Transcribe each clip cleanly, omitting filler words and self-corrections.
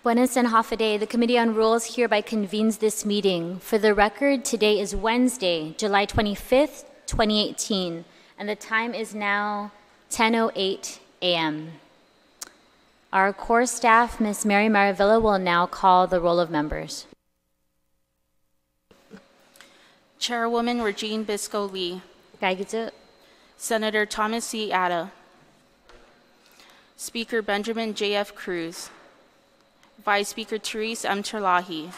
Buenas and Hafa, the Committee on Rules hereby convenes this meeting. For the record, today is Wednesday, July 25th, 2018, and the time is now 10:08 a.m. Our core staff, Ms. Mary Maravilla, will now call the roll of members. Chairwoman Regine Bisco-Lee. Gaigitsu. Senator Thomas C. Atta. Speaker Benjamin J.F. Cruz. Vice Speaker Therese M. Terlahi.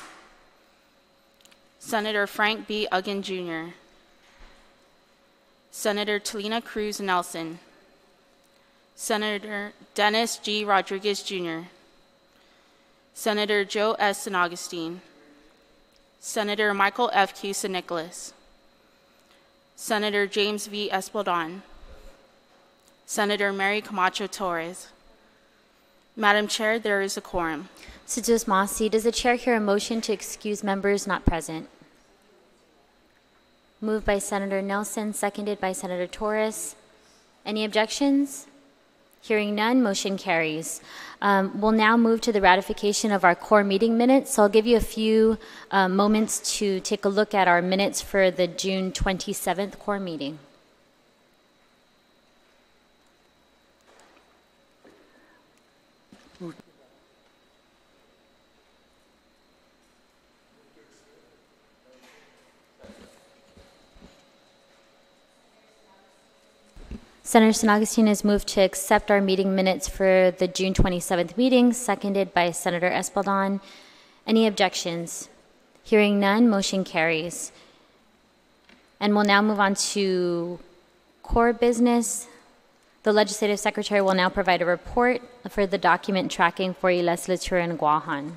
Senator Frank B. Uggan Jr. Senator Talina Cruz Nelson. Senator Dennis G. Rodriguez Jr. Senator Joe S. San Augustine. Senator Michael F. Cusa Nicholas. Senator James V. Espaldon. Senator Mary Camacho Torres. Madam Chair, there is a quorum. Sidus Masi, does the chair hear a motion to excuse members not present? Moved by Senator Nelson, seconded by Senator Torres. Any objections? Hearing none, motion carries. We'll now move to the ratification of our core meeting minutes. So I'll give you a few moments to take a look at our minutes for the June 27th core meeting. Senator San Augustine has moved to accept our meeting minutes for the June 27th meeting, seconded by Senator Espaldon. Any objections? Hearing none, motion carries. And we'll now move on to core business. The Legislative Secretary will now provide a report for the document tracking for y legislature in Guahan.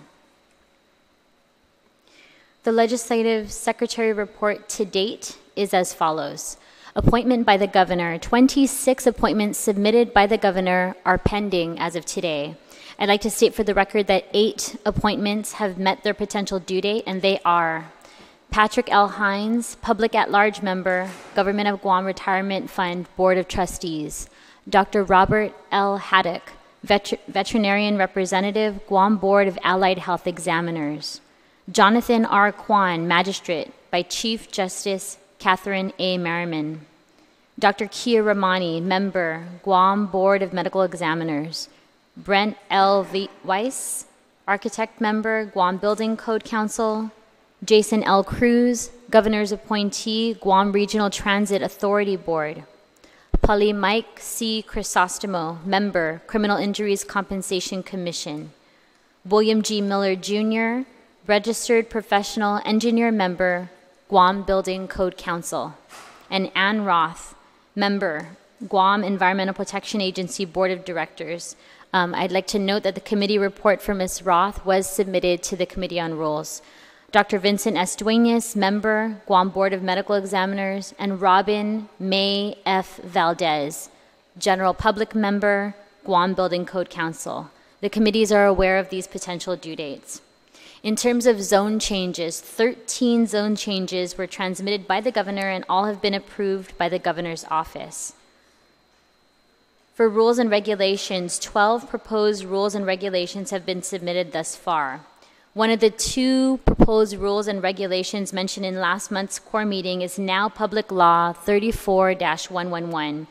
The Legislative Secretary report to date is as follows. Appointment by the Governor. 26 appointments submitted by the Governor are pending as of today. I'd like to state for the record that 8 appointments have met their potential due date, and they are Patrick L. Hines, Public at-Large Member, Government of Guam Retirement Fund Board of Trustees. Dr. Robert L. Haddock, Veterinarian Representative, Guam Board of Allied Health Examiners. Jonathan R. Kwan, Magistrate, by Chief Justice Catherine A. Merriman. Dr. Kia Ramani, Member, Guam Board of Medical Examiners. Brent L. Weiss, Architect Member, Guam Building Code Council. Jason L. Cruz, Governor's Appointee, Guam Regional Transit Authority Board. Pali Mike C. Crisostomo, Member, Criminal Injuries Compensation Commission. William G. Miller, Jr., Registered Professional Engineer Member, Guam Building Code Council, and Ann Roth, Member, Guam Environmental Protection Agency Board of Directors. I'd like to note that the committee report for Ms. Roth was submitted to the Committee on Rules. Dr. Vincent S. Duenas, Member, Guam Board of Medical Examiners, and Robin May F. Valdez, General Public Member, Guam Building Code Council. The committees are aware of these potential due dates. In terms of zone changes, 13 zone changes were transmitted by the Governor, and all have been approved by the Governor's office. For rules and regulations, 12 proposed rules and regulations have been submitted thus far. One of the 2 proposed rules and regulations mentioned in last month's core meeting is now Public Law 34-111,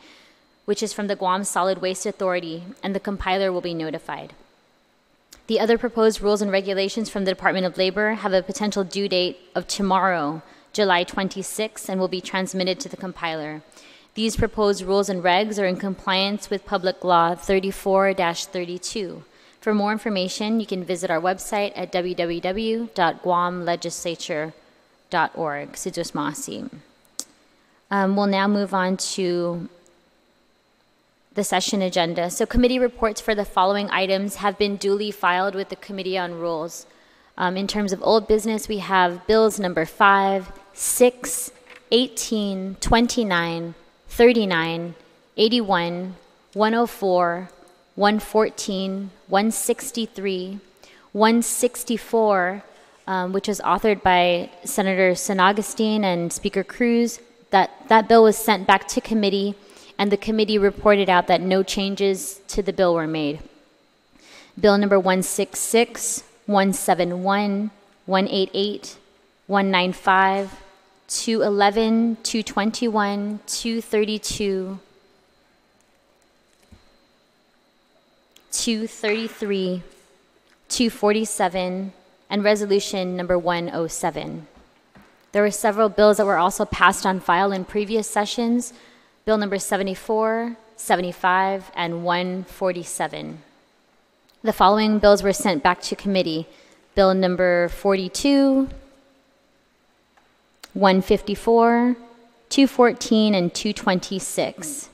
which is from the Guam Solid Waste Authority, and the compiler will be notified. The other proposed rules and regulations from the Department of Labor have a potential due date of tomorrow, July 26, and will be transmitted to the compiler. These proposed rules and regs are in compliance with Public Law 34-32. For more information, you can visit our website at www.guamlegislature.org. Sidus Masi. We'll now move on to the session agenda. So committee reports for the following items have been duly filed with the Committee on Rules. In terms of old business, we have bills number 5, 6, 18, 29, 39, 81, 104, 114, 163, 164, which was authored by Senator San Augustine and Speaker Cruz. That bill was sent back to committee, and the committee reported out that no changes to the bill were made. Bill number 166, 171, 188, 195, 211, 221, 232, 233, 247, and resolution number 107. There were several bills that were also passed on file in previous sessions, bill number 74, 75, and 147. The following bills were sent back to committee: bill number 42, 154, 214, and 226.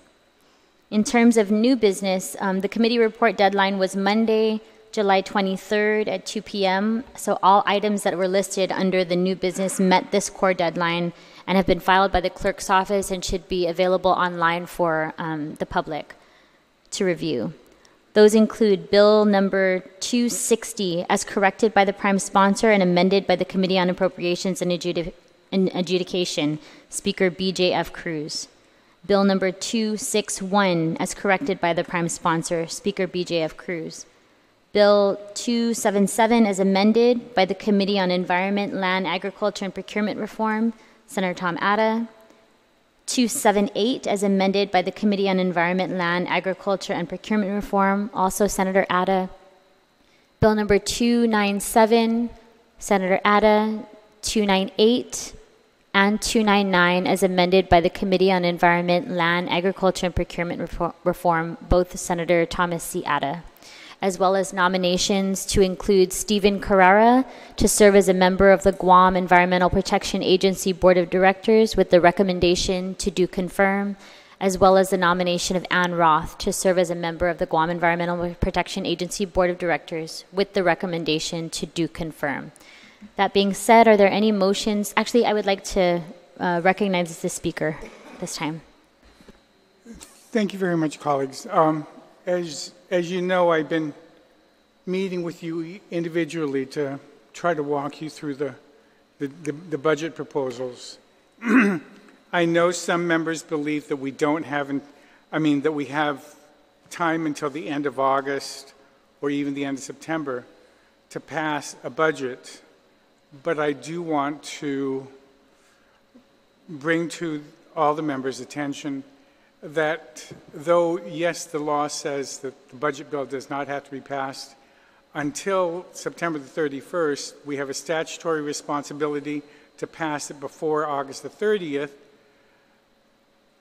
In terms of new business, the committee report deadline was Monday, July 23rd at 2 p.m. So all items that were listed under the new business met this core deadline and have been filed by the clerk's office and should be available online for the public to review. Those include bill number 260 as corrected by the prime sponsor and amended by the Committee on Appropriations and Adjudication, Speaker BJF Cruz. Bill number 261 as corrected by the prime sponsor, Speaker BJF Cruz. Bill 277 as amended by the Committee on Environment, Land, Agriculture, and Procurement Reform, Senator Tom Atta. 278 as amended by the Committee on Environment, Land, Agriculture, and Procurement Reform, also Senator Atta. Bill number 297, Senator Atta. 298 and 299 as amended by the Committee on Environment, Land, Agriculture, and Procurement Reform, both Senator Thomas C. Atta, as well as nominations to include Stephen Carrera to serve as a member of the Guam Environmental Protection Agency Board of Directors with the recommendation to do confirm, as well as the nomination of Ann Roth to serve as a member of the Guam Environmental Protection Agency Board of Directors with the recommendation to do confirm. That being said, are there any motions? Actually, I would like to recognize the speaker this time. Thank you very much, colleagues. As you know, I've been meeting with you individually to try to walk you through the budget proposals. I know some members believe that we that we have time until the end of August or even the end of September to pass a budget. But I do want to bring to all the members' attention that though, yes, the law says that the budget bill does not have to be passed until September the 31st, we have a statutory responsibility to pass it before August the 30th.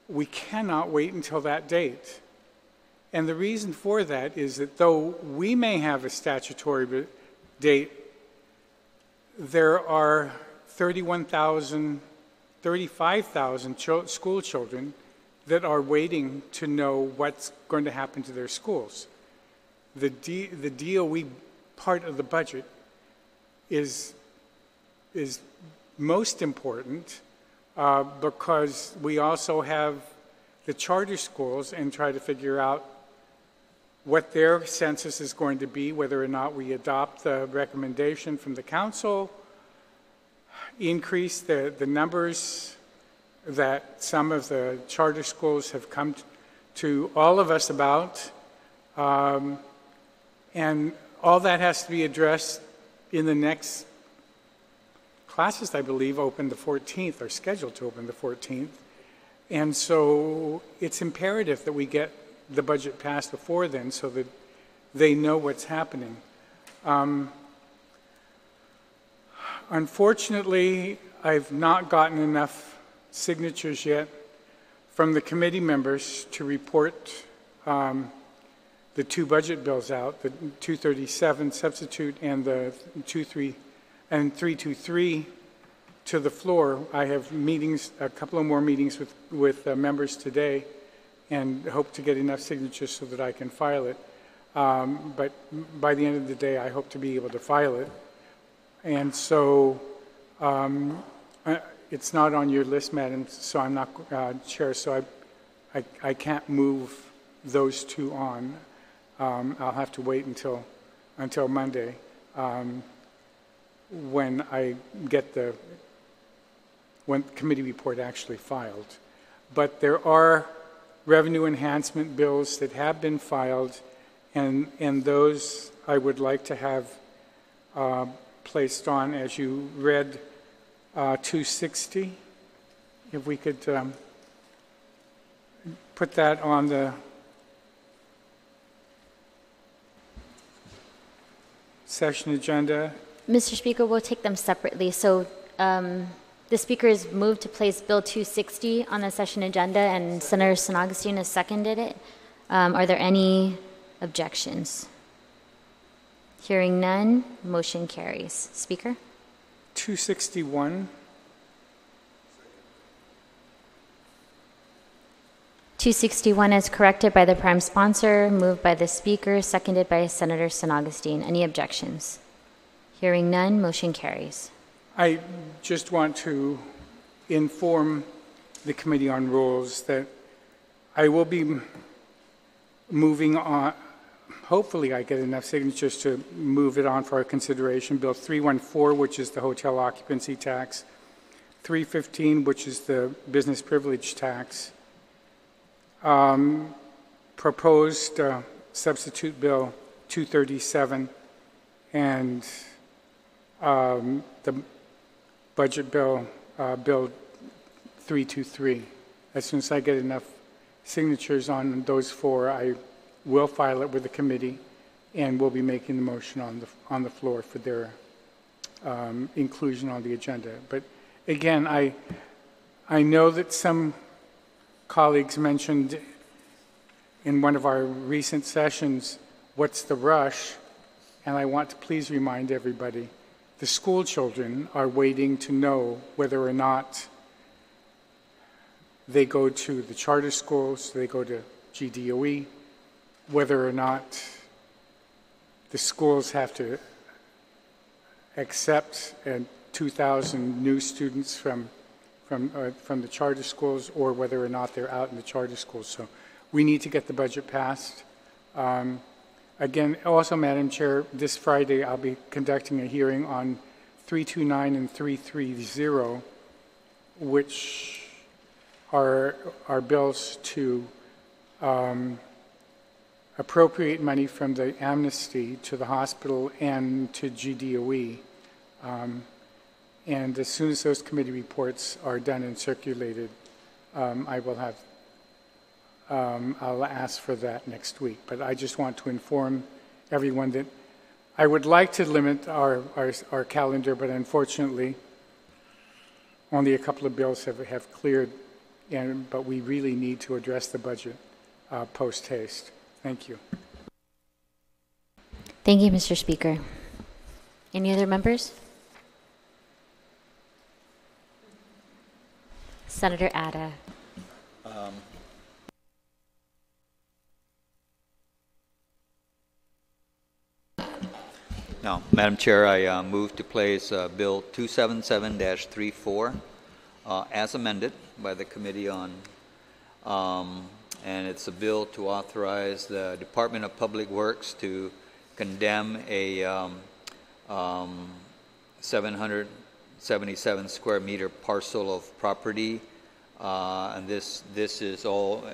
We cannot wait until that date. And the reason for that is that though we may have a statutory date, there are 35,000 school children that are waiting to know what's going to happen to their schools. The DOE part of the budget is most important because we also have the charter schools and try to figure out what their census is going to be, whether or not we adopt the recommendation from the council, increase the numbers that some of the charter schools have come to all of us about. And all that has to be addressed in the next classes, I believe, open the 14th, or scheduled to open the 14th. And so it's imperative that we get the budget passed before then so that they know what's happening. Unfortunately, I've not gotten enough signatures yet from the committee members to report the two budget bills out, the 237 substitute and the 323 to the floor. I have meetings, a couple of more meetings with members today, and hope to get enough signatures so that I can file it. But by the end of the day, I hope to be able to file it. And so it's not on your list, Madam, so I'm not Chair, so I can't move those two on. I'll have to wait until Monday when I get when committee report actually filed. But there are revenue enhancement bills that have been filed and those I would like to have placed on, as you read, 260. If we could put that on the session agenda. Mr. Speaker, we'll take them separately. So the speaker has moved to place Bill 260 on the session agenda, and Senator San Augustine has seconded it. Are there any objections? Hearing none, motion carries. Speaker? 261. 261 is corrected by the prime sponsor, moved by the speaker, seconded by Senator San Augustine. Any objections? Hearing none, motion carries. I just want to inform the Committee on Rules that I will be moving on. Hopefully I get enough signatures to move it on for our consideration. Bill 314, which is the hotel occupancy tax, 315, which is the business privilege tax, proposed substitute bill 237, and the budget bill, bill 323. As soon as I get enough signatures on those four, I will file it with the committee, and we'll be making the motion on the floor for their inclusion on the agenda. But again, I know that some colleagues mentioned in one of our recent sessions, what's the rush? And I want to please remind everybody, the school children are waiting to know whether or not they go to the charter schools, they go to GDOE, whether or not the schools have to accept 2,000 new students from the charter schools, or whether or not they're out in the charter schools. So we need to get the budget passed. Again, also, Madam Chair, this Friday I'll be conducting a hearing on 329 and 330, which are bills to appropriate money from the amnesty to the hospital and to GDOE. And as soon as those committee reports are done and circulated, I will have, I'll ask for that next week. But I just want to inform everyone that I would like to limit our calendar, but unfortunately, only a couple of bills have cleared, but we really need to address the budget post haste. Thank you. Thank you, Mr. Speaker. Any other members? Senator Atta. No, Madam Chair, I move to place Bill 277-34 as amended by the Committee on, and it's a bill to authorize the Department of Public Works to condemn a 777 square meter parcel of property, and this is all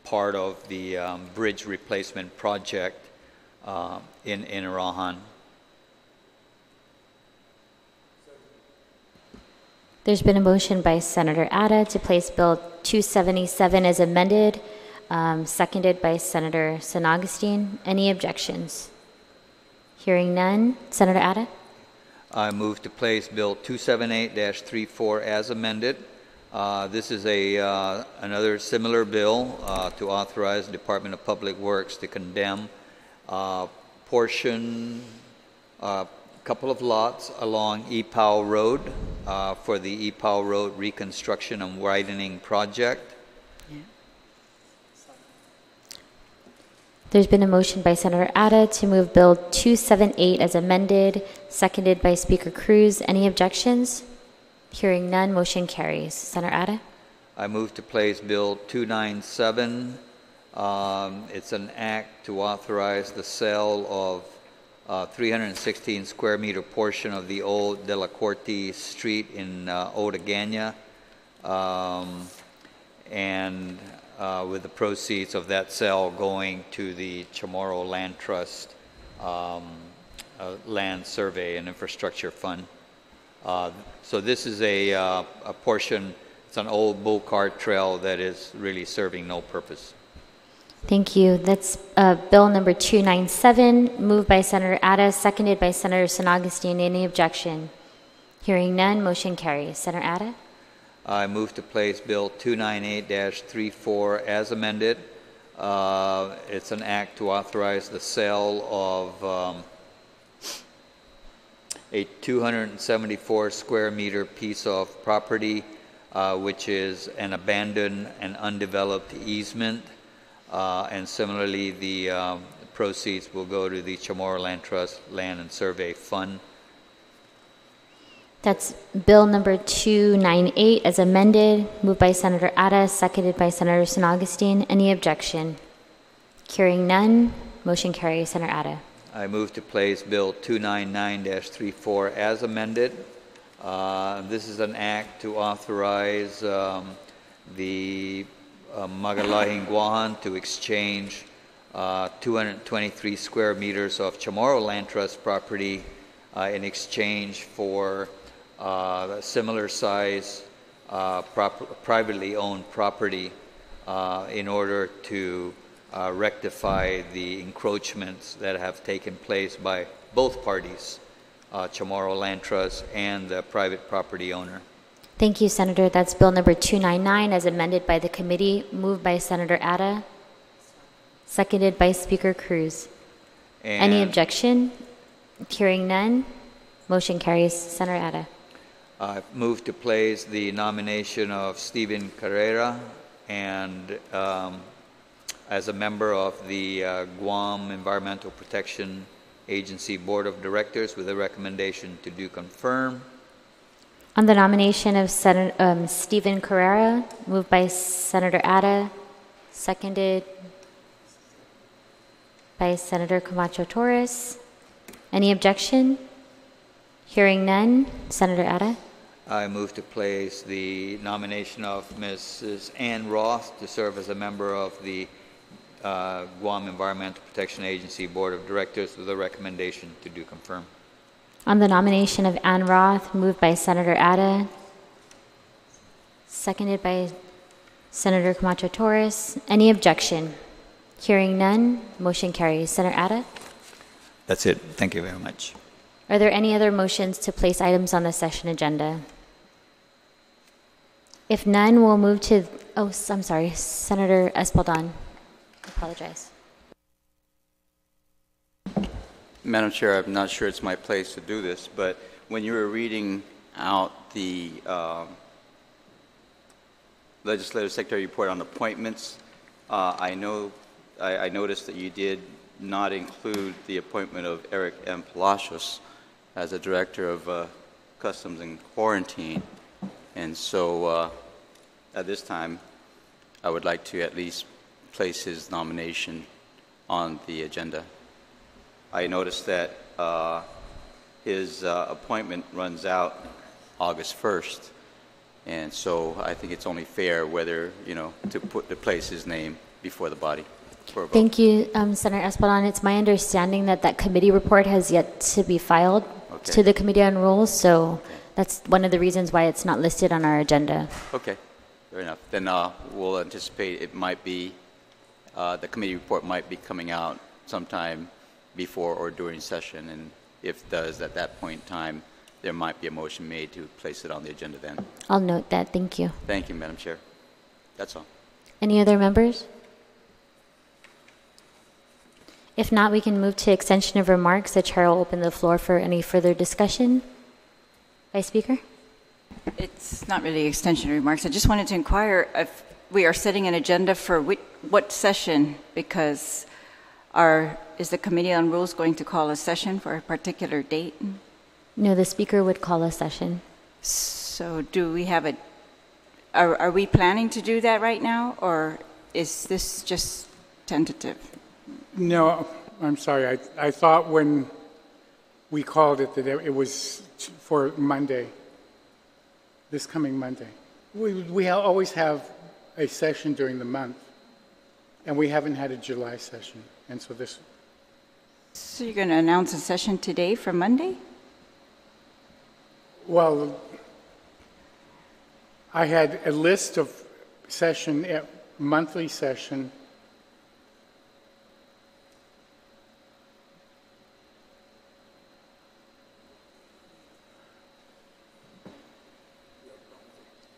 part of the bridge replacement project in Arahan. There's been a motion by Senator Atta to place Bill 277 as amended, seconded by Senator San Augustine. Any objections? Hearing none. Senator Atta? I move to place Bill 278-34 as amended. This is another similar bill to authorize the Department of Public Works to condemn couple of lots along EPOW Road for the EPOW Road reconstruction and widening project. Yeah. There's been a motion by Senator Atta to move Bill 278 as amended, seconded by Speaker Cruz. Any objections? Hearing none, motion carries. Senator Atta? I move to place Bill 297. It's an act to authorize the sale of 316 square meter portion of the old De La Corte Street in Otagana, and with the proceeds of that sale going to the Chamorro Land Trust Land Survey and Infrastructure Fund. So this is a portion, it's an old bull cart trail that is really serving no purpose. Thank you. That's bill number 297, moved by Senator Atta, seconded by Senator San Augustine. Any objection? Hearing none, motion carries. Senator Atta? I move to place Bill 298-34 as amended. It's an act to authorize the sale of a 274 square meter piece of property, which is an abandoned and undeveloped easement. And similarly, the proceeds will go to the Chamorro Land Trust Land and Survey Fund. That's bill number 298 as amended, moved by Senator Atta, seconded by Senator San Augustine. Any objection? Hearing none, motion carries. Senator Atta. I move to place Bill 299-34 as amended. This is an act to authorize the Magalahin Guahan to exchange 223 square meters of Chamorro Land Trust property in exchange for similar size privately owned property in order to rectify the encroachments that have taken place by both parties, Chamorro Land Trust and the private property owner. Thank you, Senator. That's bill number 299 as amended by the committee, moved by Senator Atta, seconded by Speaker Cruz. Any objection? Hearing none, motion carries. Senator Atta. I move to place the nomination of Stephen Carrera and as a member of the Guam Environmental Protection Agency Board of Directors with a recommendation to do confirm. On the nomination of Stephen Carrera, moved by Senator Atta, seconded by Senator Camacho Torres. Any objection? Hearing none, Senator Atta. I move to place the nomination of Mrs. Ann Roth to serve as a member of the Guam Environmental Protection Agency Board of Directors with a recommendation to do confirm. On the nomination of Ann Roth, moved by Senator Atta, seconded by Senator Camacho Torres. Any objection? Hearing none, motion carries. Senator Atta? That's it. Thank you very much. Are there any other motions to place items on the session agenda? If none, we'll move to, I'm sorry, Senator Espaldon. I apologize. Madam Chair, I'm not sure it's my place to do this, but when you were reading out the Legislative Secretary report on appointments, I noticed that you did not include the appointment of Eric M. Palacios as a Director of Customs and Quarantine. And so at this time, I would like to at least place his nomination on the agenda. I noticed that his appointment runs out August 1st, and so I think it's only fair whether, to place his name before the body for a vote. Thank you, Senator Espaldon. It's my understanding that committee report has yet to be filed to the Committee on Rules, so that's one of the reasons why it's not listed on our agenda. Okay, fair enough. Then we'll anticipate it might be, the committee report might be coming out sometime before or during session, and if it does, at that point in time, there might be a motion made to place it on the agenda then. I'll note that. Thank you. Thank you, Madam Chair. That's all. Any other members? If not, we can move to extension of remarks. The chair will open the floor for any further discussion. Vice Speaker? It's not really extension remarks. I just wanted to inquire if we are setting an agenda for what session, because is the Committee on Rules going to call a session for a particular date? No, the Speaker would call a session. So do we have are we planning to do that right now, or is this just tentative? No, I'm sorry. I thought when we called it that it was for Monday, this coming Monday. We always have a session during the month. and we haven't had a July session. And so this, So you're going to announce a session today for Monday? well, I had a list of monthly session.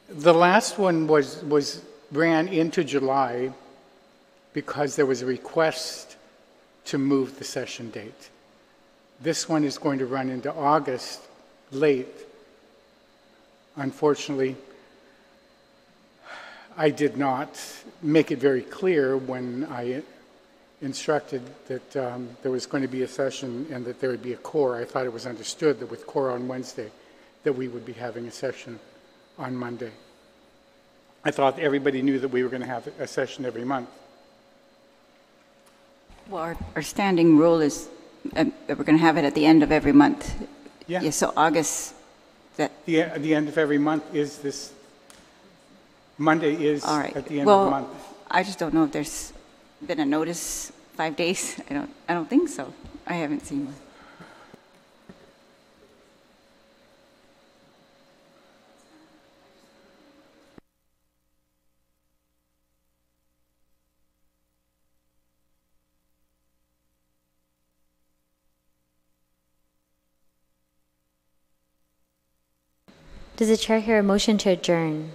The last one ran into July because there was a request to move the session date. This one is going to run into August late. Unfortunately, I did not make it very clear when I instructed that there was going to be a session and that there would be a core. I thought it was understood that with core on Wednesday that we would be having a session on Monday. I thought everybody knew that we were going to have a session every month. Well, our standing rule is that we're going to have it at the end of every month. Yeah. Yeah, so August, The end of every month is this, Monday is all right. at the end Well, of the month. I just don't know if there's been a notice 5 days. I don't think so. I haven't seen one. Does the chair hear a motion to adjourn?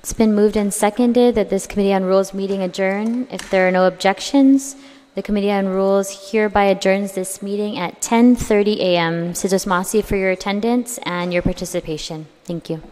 It's been moved and seconded that this Committee on Rules meeting adjourn. If there are no objections, the Committee on Rules hereby adjourns this meeting at 10:30 a.m. Sizos Masi for your attendance and your participation. Thank you.